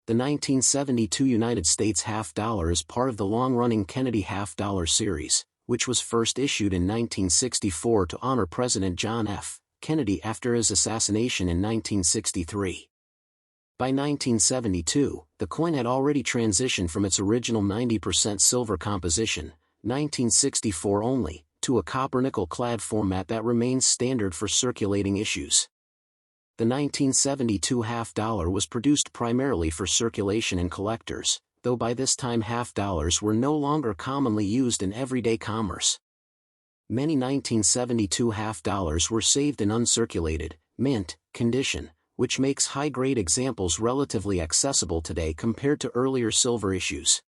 The 1972 United States half-dollar is part of the long-running Kennedy half-dollar series, which was first issued in 1964 to honor President John F. Kennedy after his assassination in 1963. By 1972, the coin had already transitioned from its original 90% silver composition, 1964 only, to a copper-nickel-clad format that remains standard for circulating issues. The 1972 half-dollar was produced primarily for circulation and collectors, though by this time half-dollars were no longer commonly used in everyday commerce. Many 1972 half-dollars were saved in uncirculated, mint, condition, which makes high-grade examples relatively accessible today compared to earlier silver issues.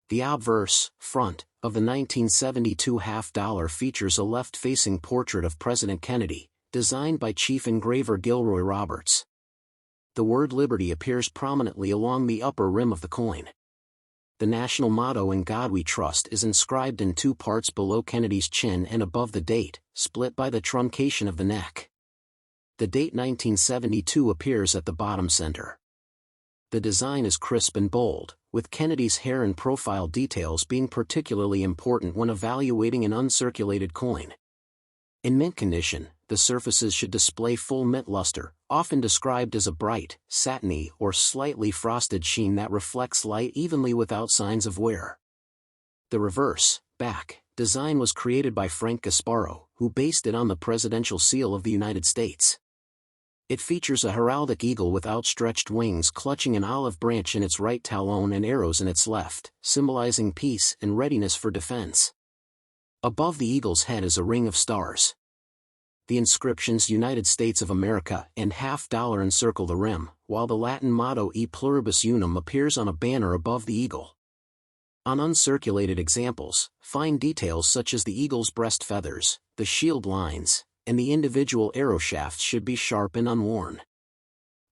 The obverse, front, of the 1972 half-dollar features a left-facing portrait of President Kennedy, designed by Chief Engraver Gilroy Roberts. The word Liberty appears prominently along the upper rim of the coin. The national motto "In God We Trust" is inscribed in two parts below Kennedy's chin and above the date, split by the truncation of the neck. The date 1972 appears at the bottom center. The design is crisp and bold, with Kennedy's hair and profile details being particularly important when evaluating an uncirculated coin. In mint condition, the surfaces should display full mint luster, often described as a bright, satiny or slightly frosted sheen that reflects light evenly without signs of wear. The reverse, back, design was created by Frank Gasparo, who based it on the presidential seal of the United States. It features a heraldic eagle with outstretched wings clutching an olive branch in its right talon and arrows in its left, symbolizing peace and readiness for defense. Above the eagle's head is a ring of stars. The inscriptions "United States of America" and half-dollar encircle the rim, while the Latin motto "E pluribus unum" appears on a banner above the eagle. On uncirculated examples, fine details such as the eagle's breast feathers, the shield lines, and the individual arrow shafts should be sharp and unworn.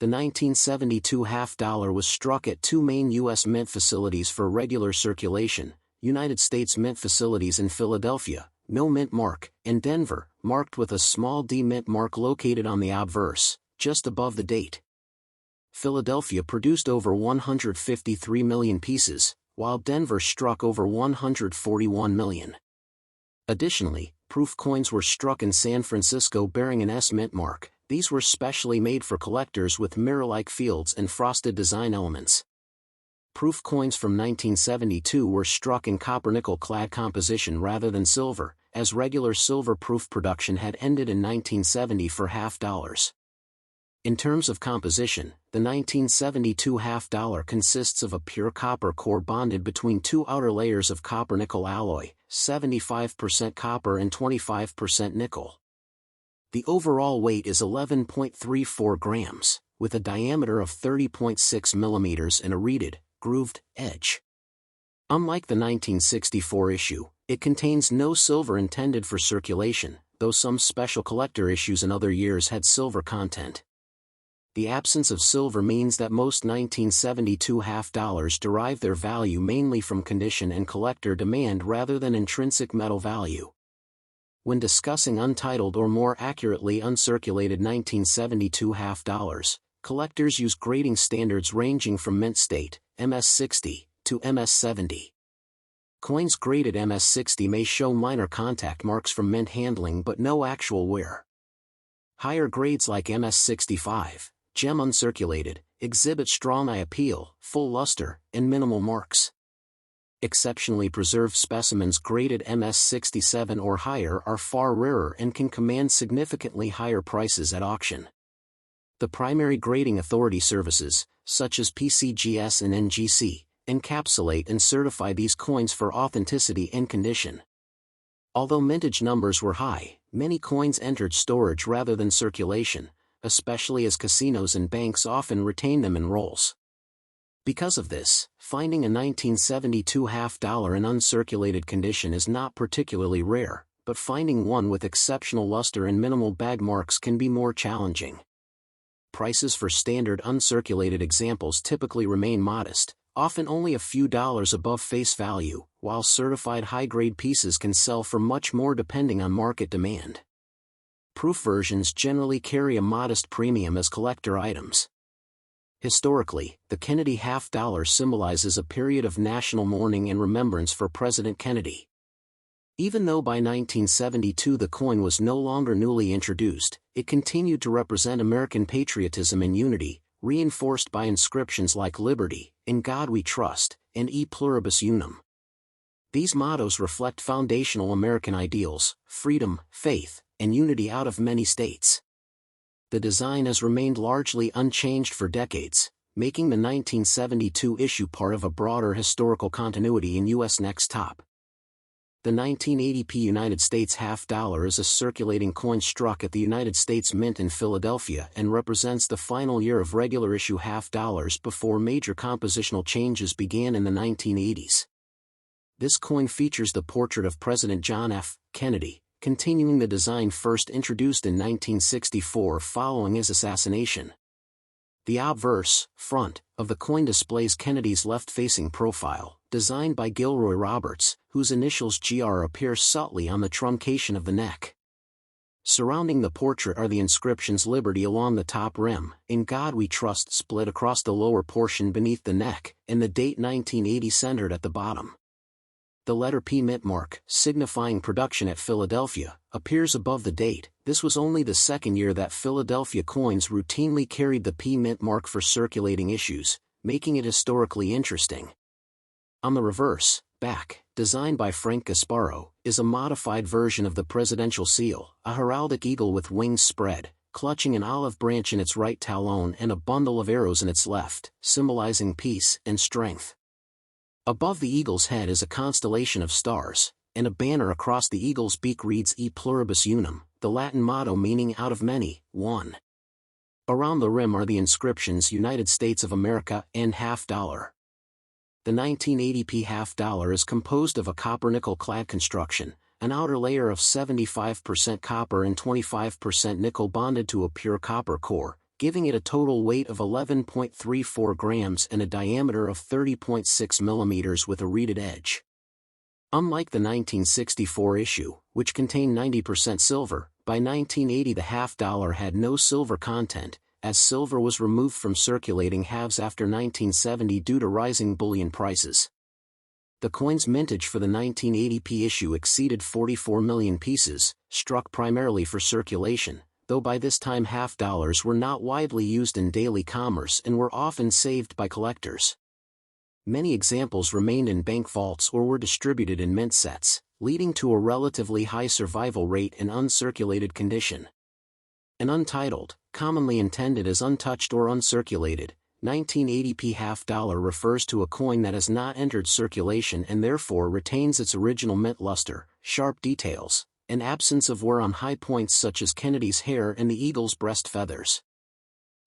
The 1972 half-dollar was struck at two main U.S. mint facilities for regular circulation: United States Mint facilities in Philadelphia, no mint mark, and Denver, marked with a small D mint mark located on the obverse, just above the date. Philadelphia produced over 153 million pieces, while Denver struck over 141 million. Additionally, proof coins were struck in San Francisco bearing an S mint mark. These were specially made for collectors with mirror-like fields and frosted design elements. Proof coins from 1972 were struck in copper-nickel-clad composition rather than silver, as regular silver proof production had ended in 1970 for half-dollars. In terms of composition, the 1972 half-dollar consists of a pure copper core bonded between two outer layers of copper-nickel alloy, 75% copper and 25% nickel. The overall weight is 11.34 grams, with a diameter of 30.6 millimeters and a reeded, grooved edge. Unlike the 1964 issue, it contains no silver intended for circulation, though some special collector issues in other years had silver content. The absence of silver means that most 1972 half-dollars derive their value mainly from condition and collector demand rather than intrinsic metal value. When discussing untitled or more accurately uncirculated 1972 half-dollars, collectors use grading standards ranging from mint state, MS-60, to MS-70. Coins graded MS-60 may show minor contact marks from mint handling but no actual wear. Higher grades like MS-65, gem uncirculated, exhibit strong eye appeal, full luster, and minimal marks. Exceptionally preserved specimens graded MS-67 or higher are far rarer and can command significantly higher prices at auction. The primary grading authority services, such as PCGS and NGC, encapsulate and certify these coins for authenticity and condition. Although mintage numbers were high, many coins entered storage rather than circulation, especially as casinos and banks often retain them in rolls. Because of this, finding a 1972 half-dollar in uncirculated condition is not particularly rare, but finding one with exceptional luster and minimal bag marks can be more challenging. Prices for standard uncirculated examples typically remain modest, often only a few dollars above face value, while certified high-grade pieces can sell for much more depending on market demand. Proof versions generally carry a modest premium as collector items. Historically, the Kennedy half-dollar symbolizes a period of national mourning and remembrance for President Kennedy. Even though by 1972 the coin was no longer newly introduced, it continued to represent American patriotism and unity, reinforced by inscriptions like Liberty, In God We Trust, and E Pluribus Unum. These mottos reflect foundational American ideals, freedom, faith, and unity out of many states. The design has remained largely unchanged for decades, making the 1972 issue part of a broader historical continuity in U.S. Next Top. The 1980p United States half-dollar is a circulating coin struck at the United States Mint in Philadelphia and represents the final year of regular issue half-dollars before major compositional changes began in the 1980s. This coin features the portrait of President John F. Kennedy, continuing the design first introduced in 1964 following his assassination. The obverse, front, of the coin displays Kennedy's left-facing profile, designed by Gilroy Roberts, whose initials GR appear subtly on the truncation of the neck. Surrounding the portrait are the inscriptions Liberty along the top rim, In God We Trust split across the lower portion beneath the neck, and the date 1980 centered at the bottom. The letter P mint mark, signifying production at Philadelphia, appears above the date. This was only the second year that Philadelphia coins routinely carried the P mint mark for circulating issues, making it historically interesting. On the reverse, back, designed by Frank Gasparo, is a modified version of the presidential seal, a heraldic eagle with wings spread, clutching an olive branch in its right talon and a bundle of arrows in its left, symbolizing peace and strength. Above the eagle's head is a constellation of stars, and a banner across the eagle's beak reads E Pluribus Unum, the Latin motto meaning out of many, one. Around the rim are the inscriptions United States of America and half-dollar. The 1980p half-dollar is composed of a copper-nickel clad construction, an outer layer of 75% copper and 25% nickel bonded to a pure copper core, giving it a total weight of 11.34 grams and a diameter of 30.6 millimeters with a reeded edge. Unlike the 1964 issue, which contained 90% silver, by 1980 the half-dollar had no silver content, as silver was removed from circulating halves after 1970 due to rising bullion prices. The coin's mintage for the 1980p issue exceeded 44 million pieces, struck primarily for circulation, though by this time half-dollars were not widely used in daily commerce and were often saved by collectors. Many examples remained in bank vaults or were distributed in mint sets, leading to a relatively high survival rate in uncirculated condition. An untitled, commonly intended as untouched or uncirculated, 1980p half-dollar refers to a coin that has not entered circulation and therefore retains its original mint luster, sharp details, an absence of wear on high points such as Kennedy's hair and the eagle's breast feathers.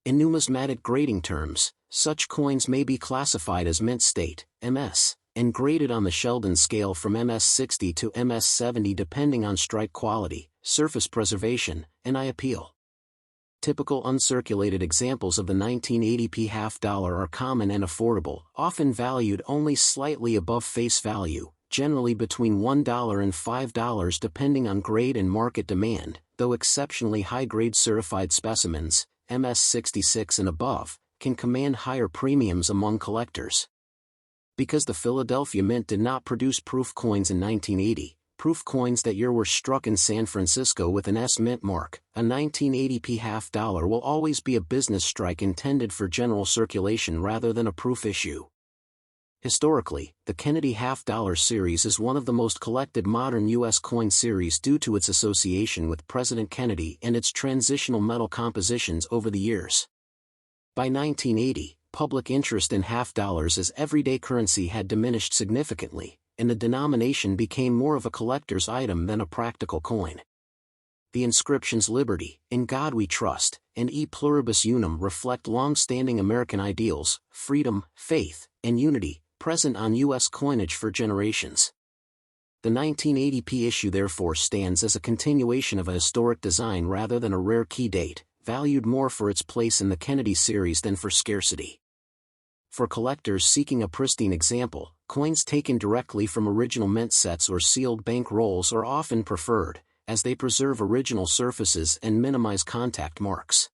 In numismatic grading terms, such coins may be classified as mint state, MS, and graded on the Sheldon scale from MS-60 to MS-70 depending on strike quality, surface preservation, and eye appeal. Typical uncirculated examples of the 1980p half-dollar are common and affordable, often valued only slightly above face value, generally between $1 and $5 depending on grade and market demand, though exceptionally high-grade certified specimens, MS-66 and above, can command higher premiums among collectors. Because the Philadelphia Mint did not produce proof coins in 1980, proof coins that year were struck in San Francisco with an S mint mark, a 1980p half-dollar will always be a business strike intended for general circulation rather than a proof issue. Historically, the Kennedy half-dollar series is one of the most collected modern U.S. coin series due to its association with President Kennedy and its transitional metal compositions over the years. By 1980, public interest in half-dollars as everyday currency had diminished significantly, and the denomination became more of a collector's item than a practical coin. The inscriptions Liberty, In God We Trust, and E Pluribus Unum reflect long-standing American ideals, freedom, faith, and unity, present on U.S. coinage for generations. The 1980p issue therefore stands as a continuation of a historic design rather than a rare key date, valued more for its place in the Kennedy series than for scarcity. For collectors seeking a pristine example, coins taken directly from original mint sets or sealed bank rolls are often preferred, as they preserve original surfaces and minimize contact marks.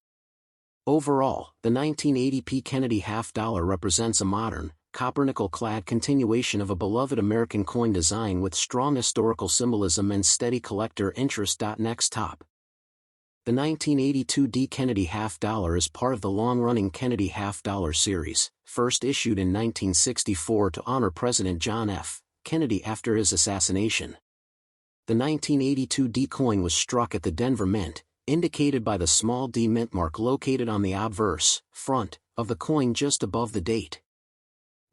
Overall, the 1980p Kennedy half-dollar represents a modern, copper-nickel-clad continuation of a beloved American coin design with strong historical symbolism and steady collector interest. Next top. The 1982D Kennedy half-dollar is part of the long-running Kennedy half-dollar series, first issued in 1964 to honor President John F. Kennedy after his assassination. The 1982D coin was struck at the Denver Mint, indicated by the small d mint mark located on the obverse front of the coin just above the date.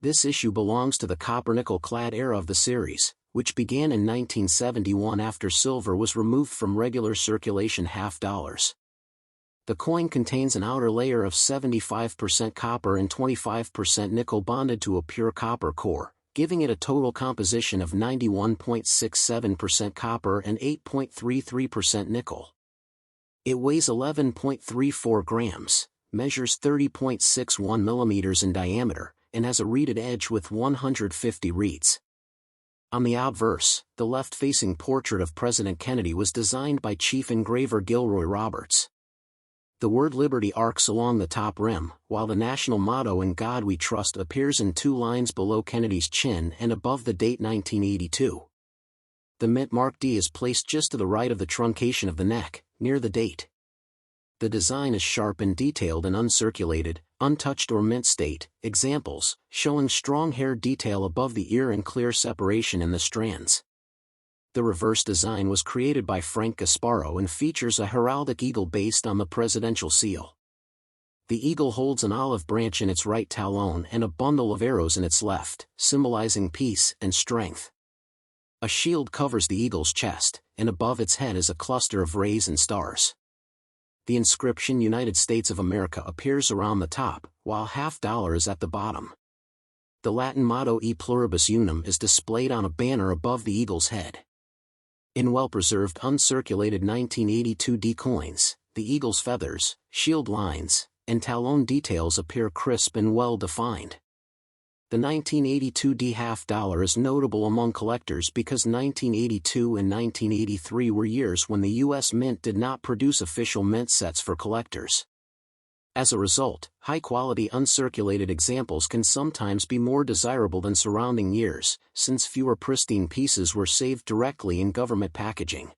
This issue belongs to the copper-nickel-clad era of the series, which began in 1971 after silver was removed from regular circulation half-dollars. The coin contains an outer layer of 75% copper and 25% nickel bonded to a pure copper core, giving it a total composition of 91.67% copper and 8.33% nickel. It weighs 11.34 grams, measures 30.61 millimeters in diameter, and has a reeded edge with 150 reeds. On the obverse, the left-facing portrait of President Kennedy was designed by Chief Engraver Gilroy Roberts. The word Liberty arcs along the top rim, while the national motto "In God We Trust" appears in 2 lines below Kennedy's chin and above the date 1982. The mint mark D is placed just to the right of the truncation of the neck, near the date. The design is sharp and detailed in uncirculated, untouched or mint state examples, showing strong hair detail above the ear and clear separation in the strands. The reverse design was created by Frank Gasparo and features a heraldic eagle based on the presidential seal. The eagle holds an olive branch in its right talon and a bundle of arrows in its left, symbolizing peace and strength. A shield covers the eagle's chest, and above its head is a cluster of rays and stars. The inscription United States of America appears around the top, while half-dollar is at the bottom. The Latin motto E Pluribus Unum is displayed on a banner above the eagle's head. In well-preserved uncirculated 1982D coins, the eagle's feathers, shield lines, and talon details appear crisp and well-defined. The 1982D half-dollar is notable among collectors because 1982 and 1983 were years when the U.S. Mint did not produce official mint sets for collectors. As a result, high-quality uncirculated examples can sometimes be more desirable than surrounding years, since fewer pristine pieces were saved directly in government packaging.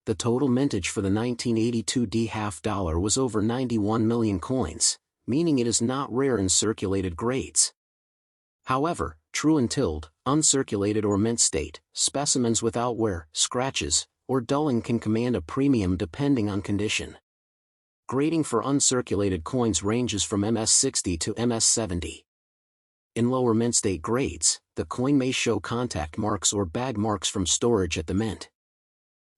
The total mintage for the 1982D half-dollar was over 91 million coins, meaning it is not rare in circulated grades. However, true and tilled, uncirculated or mint state, specimens without wear, scratches, or dulling can command a premium depending on condition. Grading for uncirculated coins ranges from MS60 to MS70. In lower mint state grades, the coin may show contact marks or bag marks from storage at the mint.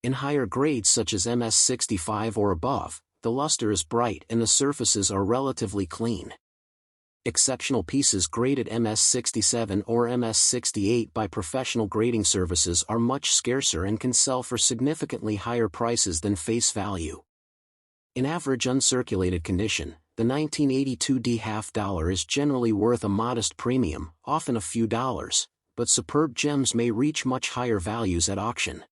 In higher grades such as MS65 or above, the luster is bright and the surfaces are relatively clean. Exceptional pieces graded MS67 or MS68 by professional grading services are much scarcer and can sell for significantly higher prices than face value. In average uncirculated condition, the 1982D half-dollar is generally worth a modest premium, often a few dollars, but superb gems may reach much higher values at auction.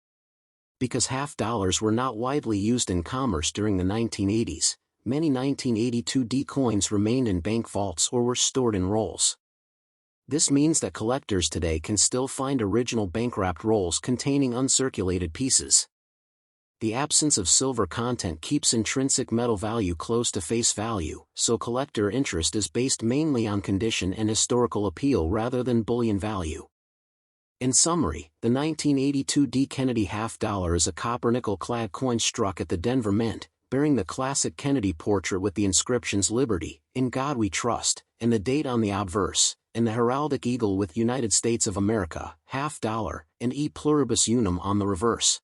Because half-dollars were not widely used in commerce during the 1980s, many 1982D coins remained in bank vaults or were stored in rolls. This means that collectors today can still find original bank-wrapped rolls containing uncirculated pieces. The absence of silver content keeps intrinsic metal value close to face value, so collector interest is based mainly on condition and historical appeal rather than bullion value. In summary, the 1982D Kennedy half-dollar is a copper-nickel-clad coin struck at the Denver Mint, bearing the classic Kennedy portrait with the inscriptions "Liberty, in God We Trust," and the date on the obverse, and the heraldic eagle with United States of America, half-dollar, and E Pluribus Unum on the reverse.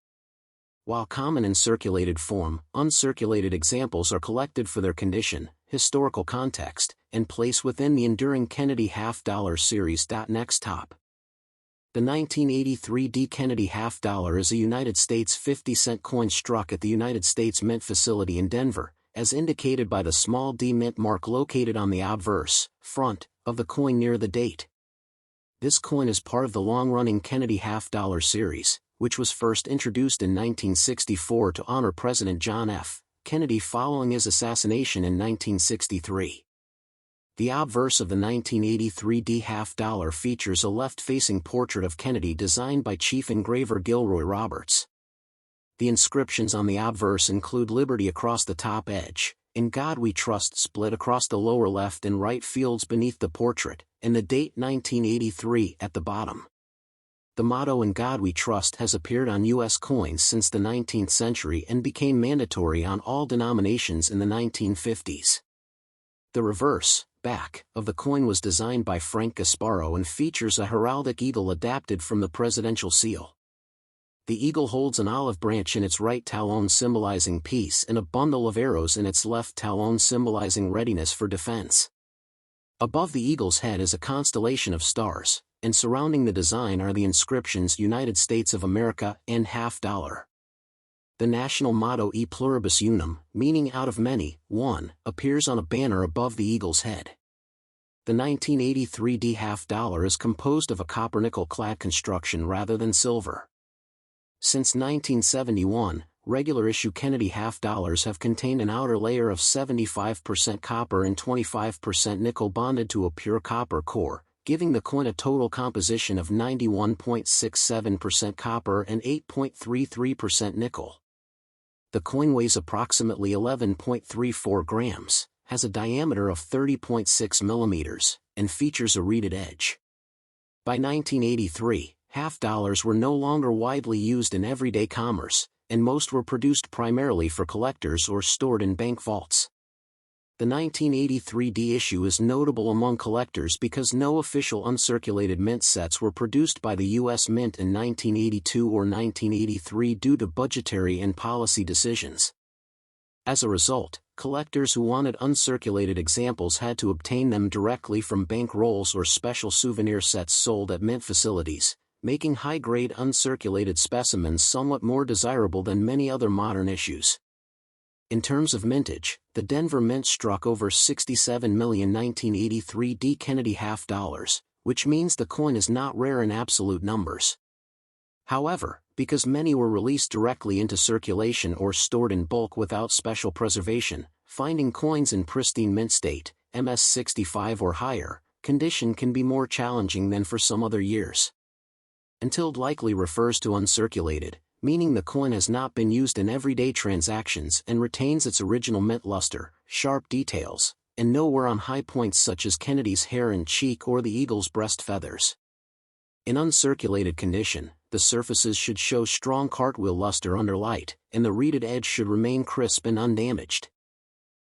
While common in circulated form, uncirculated examples are collected for their condition, historical context, and place within the enduring Kennedy half-dollar series. Next top. The 1983D Kennedy half-dollar is a United States 50-cent coin struck at the United States Mint facility in Denver, as indicated by the small d mint mark located on the obverse front of the coin near the date. This coin is part of the long-running Kennedy half-dollar series, which was first introduced in 1964 to honor President John F. Kennedy following his assassination in 1963. The obverse of the 1983 D half-dollar features a left-facing portrait of Kennedy designed by chief engraver Gilroy Roberts. The inscriptions on the obverse include Liberty across the top edge, In God We Trust split across the lower left and right fields beneath the portrait, and the date 1983 at the bottom. The motto In God We Trust has appeared on U.S. coins since the 19th century and became mandatory on all denominations in the 1950s. The reverse, back, of the coin was designed by Frank Gasparo and features a heraldic eagle adapted from the presidential seal. The eagle holds an olive branch in its right talon symbolizing peace and a bundle of arrows in its left talon symbolizing readiness for defense. Above the eagle's head is a constellation of stars, and surrounding the design are the inscriptions United States of America and $50. The national motto E pluribus unum, meaning out of many, one, appears on a banner above the eagle's head. The 1983 D $50 is composed of a copper-nickel clad construction rather than silver. Since 1971, regular issue Kennedy $50 have contained an outer layer of 75% copper and 25% nickel bonded to a pure copper core, giving the coin a total composition of 91.67% copper and 8.33% nickel. The coin weighs approximately 11.34 grams, has a diameter of 30.6 millimeters, and features a reeded edge. By 1983, $50 were no longer widely used in everyday commerce, and most were produced primarily for collectors or stored in bank vaults. The 1983 D issue is notable among collectors because no official uncirculated mint sets were produced by the U.S. Mint in 1982 or 1983 due to budgetary and policy decisions. As a result, collectors who wanted uncirculated examples had to obtain them directly from bank rolls or special souvenir sets sold at mint facilities, making high-grade uncirculated specimens somewhat more desirable than many other modern issues. In terms of mintage, the Denver Mint struck over 67 million 1983 D Kennedy $50, which means the coin is not rare in absolute numbers. However, because many were released directly into circulation or stored in bulk without special preservation, finding coins in pristine mint state, MS65 or higher, condition can be more challenging than for some other years. Until likely refers to uncirculated, meaning the coin has not been used in everyday transactions and retains its original mint luster, sharp details, and no wear on high points such as Kennedy's hair and cheek or the eagle's breast feathers. In uncirculated condition, the surfaces should show strong cartwheel luster under light, and the reeded edge should remain crisp and undamaged.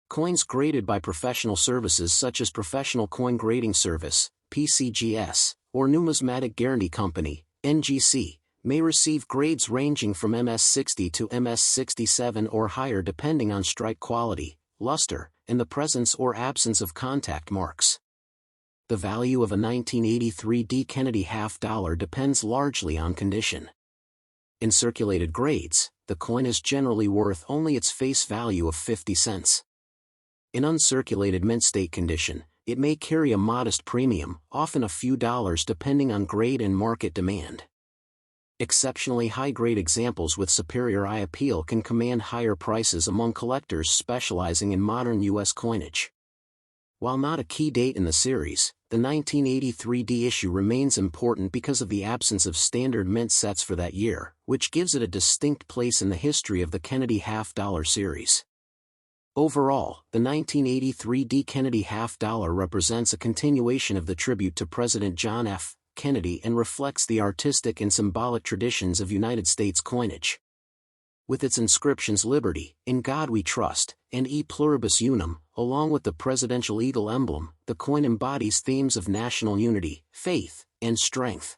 Coins graded by professional services such as Professional Coin Grading Service, PCGS, or Numismatic Guarantee Company, NGC, may receive grades ranging from MS60 to MS67 or higher depending on strike quality, luster, and the presence or absence of contact marks. The value of a 1983 D Kennedy $50 depends largely on condition. In circulated grades, the coin is generally worth only its face value of 50 cents. In uncirculated mint state condition, it may carry a modest premium, often a few dollars depending on grade and market demand. Exceptionally high-grade examples with superior eye appeal can command higher prices among collectors specializing in modern U.S. coinage. While not a key date in the series, the 1983 D issue remains important because of the absence of standard mint sets for that year, which gives it a distinct place in the history of the Kennedy $50 series. Overall, the 1983 D Kennedy $50 represents a continuation of the tribute to President John F. Kennedy and reflects the artistic and symbolic traditions of United States coinage. With its inscriptions Liberty, In God We Trust, and E Pluribus Unum, along with the presidential eagle emblem, the coin embodies themes of national unity, faith, and strength.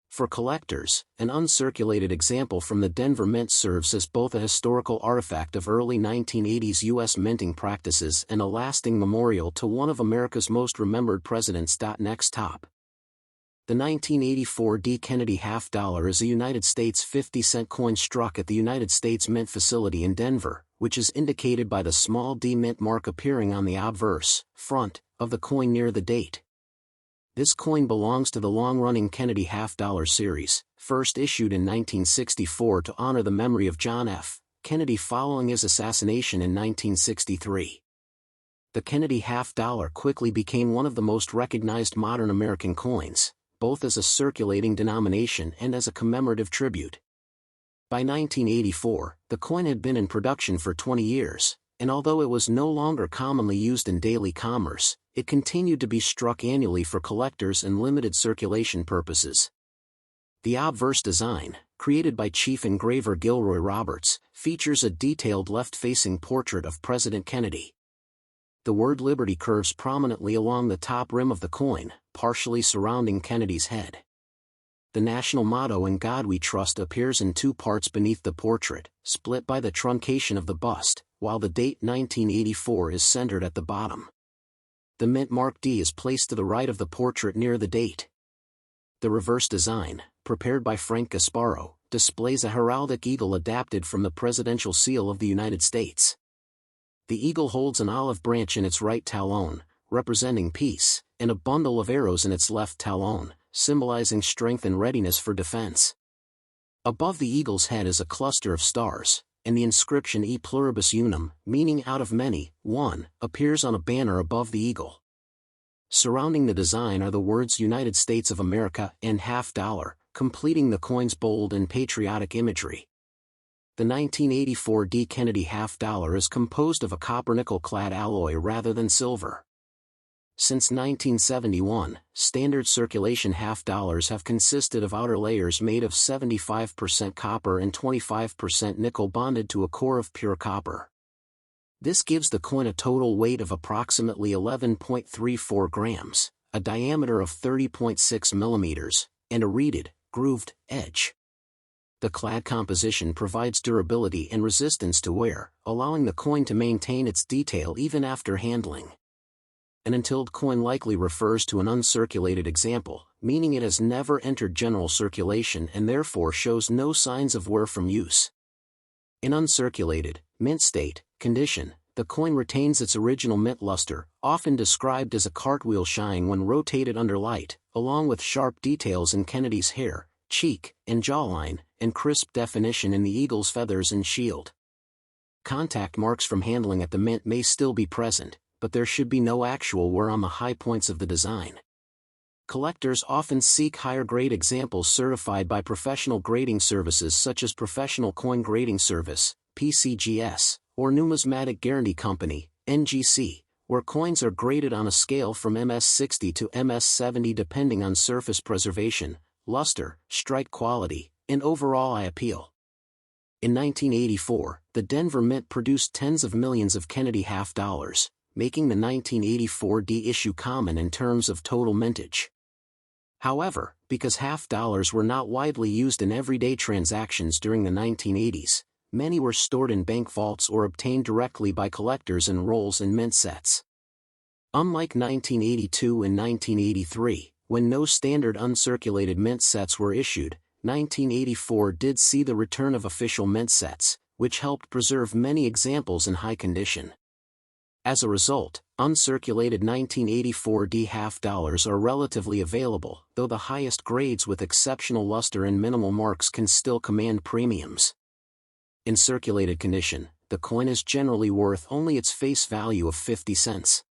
For collectors, an uncirculated example from the Denver Mint serves as both a historical artifact of early 1980s U.S. minting practices and a lasting memorial to one of America's most remembered presidents. Next top. The 1984 D Kennedy $50 is a United States 50-cent coin struck at the United States Mint facility in Denver, which is indicated by the small D mint mark appearing on the obverse, front, of the coin near the date. This coin belongs to the long-running Kennedy $50 series, first issued in 1964 to honor the memory of John F. Kennedy following his assassination in 1963. The Kennedy half-dollar quickly became one of the most recognized modern American coins, both as a circulating denomination and as a commemorative tribute. By 1984, the coin had been in production for 20 years, and although it was no longer commonly used in daily commerce, it continued to be struck annually for collectors and limited circulation purposes. The obverse design, created by Chief Engraver Gilroy Roberts, features a detailed left-facing portrait of President Kennedy. The word Liberty curves prominently along the top rim of the coin, partially surrounding Kennedy's head. The national motto "In God We Trust" appears in two parts beneath the portrait, split by the truncation of the bust, while the date 1984 is centered at the bottom. The mint mark D is placed to the right of the portrait near the date. The reverse design, prepared by Frank Gasparo, displays a heraldic eagle adapted from the presidential seal of the United States. The eagle holds an olive branch in its right talon, representing peace, and a bundle of arrows in its left talon, symbolizing strength and readiness for defense. Above the eagle's head is a cluster of stars, and the inscription E pluribus unum, meaning out of many, one, appears on a banner above the eagle. Surrounding the design are the words United States of America and half-dollar, completing the coin's bold and patriotic imagery. The 1984 D Kennedy half-dollar is composed of a copper-nickel-clad alloy rather than silver. Since 1971, standard circulation half-dollars have consisted of outer layers made of 75% copper and 25% nickel bonded to a core of pure copper. This gives the coin a total weight of approximately 11.34 grams, a diameter of 30.6 millimeters, and a reeded, grooved, edge. The clad composition provides durability and resistance to wear, allowing the coin to maintain its detail even after handling. An untilled coin likely refers to an uncirculated example, meaning it has never entered general circulation and therefore shows no signs of wear from use. In uncirculated, mint state, condition, the coin retains its original mint luster, often described as a cartwheel shine when rotated under light, along with sharp details in Kennedy's hair, cheek, and jawline, and crisp definition in the eagle's feathers and shield. Contact marks from handling at the mint may still be present, but there should be no actual wear on the high points of the design. Collectors often seek higher-grade examples certified by professional grading services such as Professional Coin Grading Service, PCGS, or Numismatic Guarantee Company, NGC, where coins are graded on a scale from MS60 to MS70 depending on surface preservation, luster, strike quality, and overall eye appeal. In 1984, the Denver Mint produced tens of millions of Kennedy half-dollars, making the 1984 D issue common in terms of total mintage. However, because half-dollars were not widely used in everyday transactions during the 1980s, many were stored in bank vaults or obtained directly by collectors in rolls and mint sets. Unlike 1982 and 1983, when no standard uncirculated mint sets were issued, 1984 did see the return of official mint sets, which helped preserve many examples in high condition. As a result, uncirculated 1984 D half-dollars are relatively available, though the highest grades with exceptional luster and minimal marks can still command premiums. In circulated condition, the coin is generally worth only its face value of 50 cents.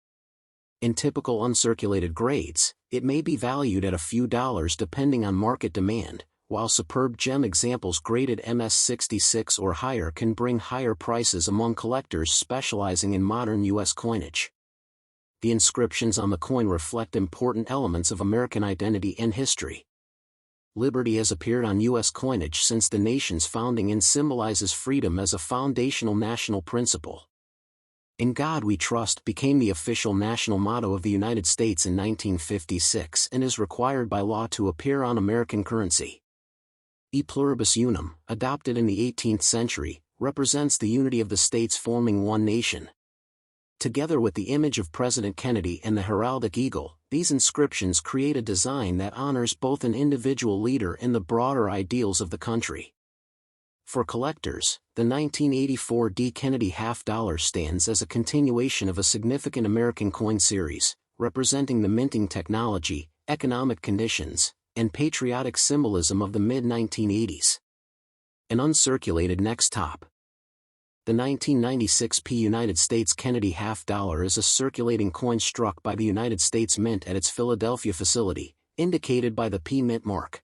In typical uncirculated grades, it may be valued at a few dollars depending on market demand, while superb gem examples graded MS66 or higher can bring higher prices among collectors specializing in modern U.S. coinage. The inscriptions on the coin reflect important elements of American identity and history. Liberty has appeared on U.S. coinage since the nation's founding and symbolizes freedom as a foundational national principle. "In God We Trust" became the official national motto of the United States in 1956 and is required by law to appear on American currency. E pluribus unum, adopted in the 18th century, represents the unity of the states forming one nation. Together with the image of President Kennedy and the heraldic eagle, these inscriptions create a design that honors both an individual leader and the broader ideals of the country. For collectors, the 1984 D Kennedy half-dollar stands as a continuation of a significant American coin series, representing the minting technology, economic conditions, and patriotic symbolism of the mid-1980s. An uncirculated next top. The 1996 P United States Kennedy half dollar is a circulating coin struck by the United States Mint at its Philadelphia facility, indicated by the P Mint mark.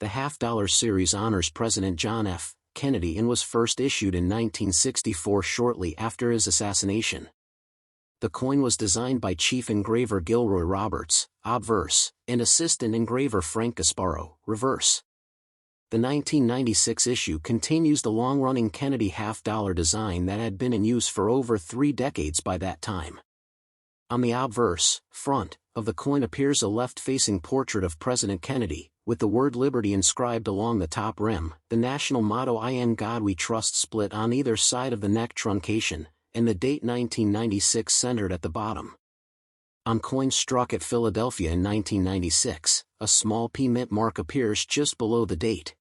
The half-dollar series honors President John F. Kennedy and was first issued in 1964 shortly after his assassination. The coin was designed by Chief Engraver Gilroy Roberts, obverse, and Assistant Engraver Frank Gasparo, reverse. The 1996 issue continues the long-running Kennedy half-dollar design that had been in use for over 3 decades by that time. On the obverse, front, of the coin appears a left-facing portrait of President Kennedy, with the word Liberty inscribed along the top rim, the national motto "In God We Trust" split on either side of the neck truncation, and the date 1996 centered at the bottom. On coins struck at Philadelphia in 1996, a small P Mint mark appears just below the date.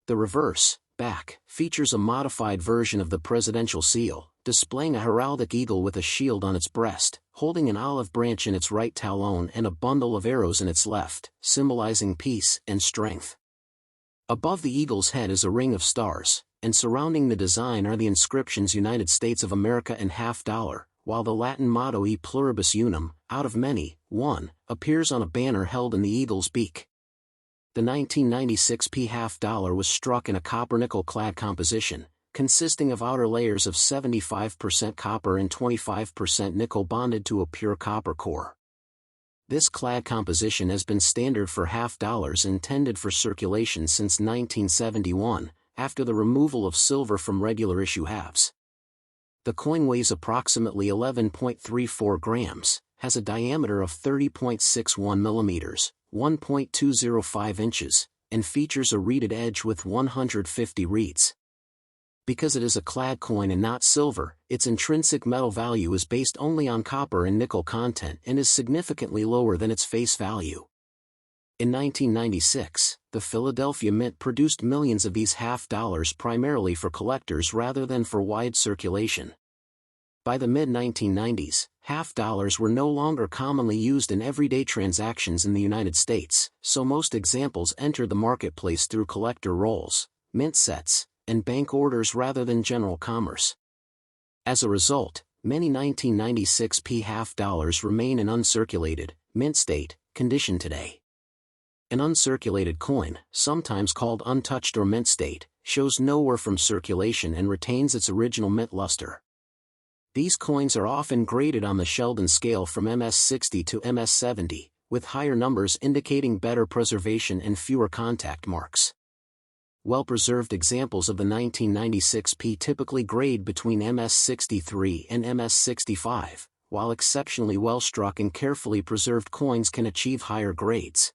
The reverse, back, features a modified version of the presidential seal, displaying a heraldic eagle with a shield on its breast, holding an olive branch in its right talon and a bundle of arrows in its left, symbolizing peace and strength. Above the eagle's head is a ring of stars, and surrounding the design are the inscriptions United States of America and half dollar, while the Latin motto E pluribus unum, out of many, one, appears on a banner held in the eagle's beak. The 1996 P half dollar was struck in a copper-nickel clad composition, consisting of outer layers of 75% copper and 25% nickel bonded to a pure copper core. This clad composition has been standard for half dollars intended for circulation since 1971, after the removal of silver from regular issue halves. The coin weighs approximately 11.34 grams, has a diameter of 30.61 millimeters, 1.205 inches, and features a reeded edge with 150 reeds. Because it is a clad coin and not silver, its intrinsic metal value is based only on copper and nickel content and is significantly lower than its face value. In 1996, the Philadelphia Mint produced millions of these half dollars primarily for collectors rather than for wide circulation. By the mid-1990s, half dollars were no longer commonly used in everyday transactions in the United States, so most examples entered the marketplace through collector rolls, mint sets, and bank orders rather than general commerce. As a result, many 1996 P half dollars remain in uncirculated, mint state, condition today. An uncirculated coin, sometimes called untouched or mint state, shows nowhere from circulation and retains its original mint luster. These coins are often graded on the Sheldon scale from MS60 to MS70, with higher numbers indicating better preservation and fewer contact marks. Well-preserved examples of the 1996 P typically grade between MS63 and MS65, while exceptionally well-struck and carefully preserved coins can achieve higher grades.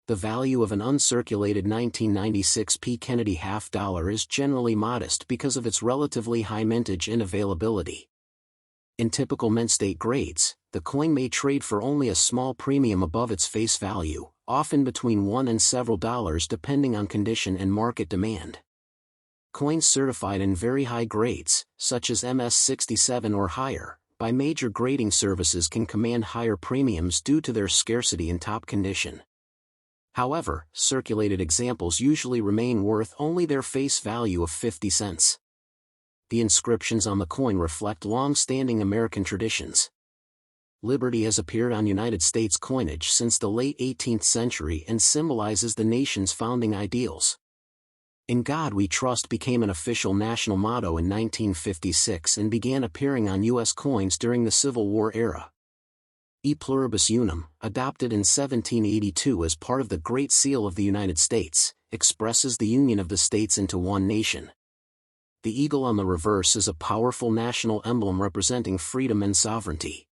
The value of an uncirculated 1996 P Kennedy half dollar is generally modest because of its relatively high mintage and availability. In typical mint state grades, the coin may trade for only a small premium above its face value, often between $1 and several dollars depending on condition and market demand. Coins certified in very high grades, such as MS67 or higher, by major grading services can command higher premiums due to their scarcity and top condition. However, circulated examples usually remain worth only their face value of 50 cents. The inscriptions on the coin reflect long-standing American traditions. Liberty has appeared on United States coinage since the late 18th century and symbolizes the nation's founding ideals. "In God We Trust" became an official national motto in 1956 and began appearing on U.S. coins during the Civil War era. E pluribus unum, adopted in 1782 as part of the Great Seal of the United States, expresses the union of the states into one nation. The eagle on the reverse is a powerful national emblem representing freedom and sovereignty.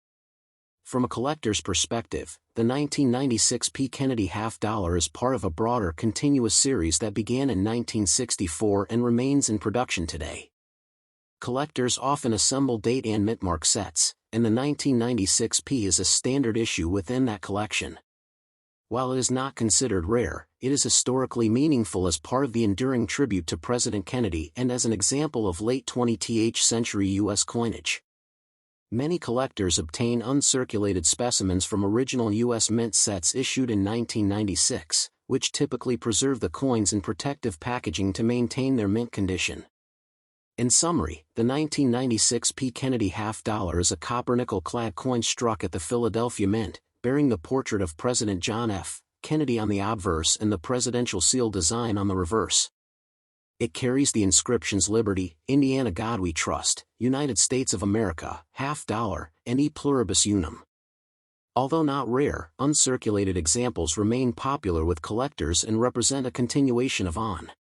From a collector's perspective, the 1996 P Kennedy half dollar is part of a broader continuous series that began in 1964 and remains in production today. Collectors often assemble date and mint mark sets, and the 1996 P is a standard issue within that collection. While it is not considered rare, it is historically meaningful as part of the enduring tribute to President Kennedy and as an example of late 20th century U.S. coinage. Many collectors obtain uncirculated specimens from original U.S. mint sets issued in 1996, which typically preserve the coins in protective packaging to maintain their mint condition. In summary, the 1996 P. Kennedy $50 is a copper-nickel-clad coin struck at the Philadelphia Mint, bearing the portrait of President John F. Kennedy on the obverse and the presidential seal design on the reverse. It carries the inscriptions Liberty, Indiana God We Trust, United States of America, $50, and E Pluribus Unum. Although not rare, uncirculated examples remain popular with collectors and represent a continuation of on.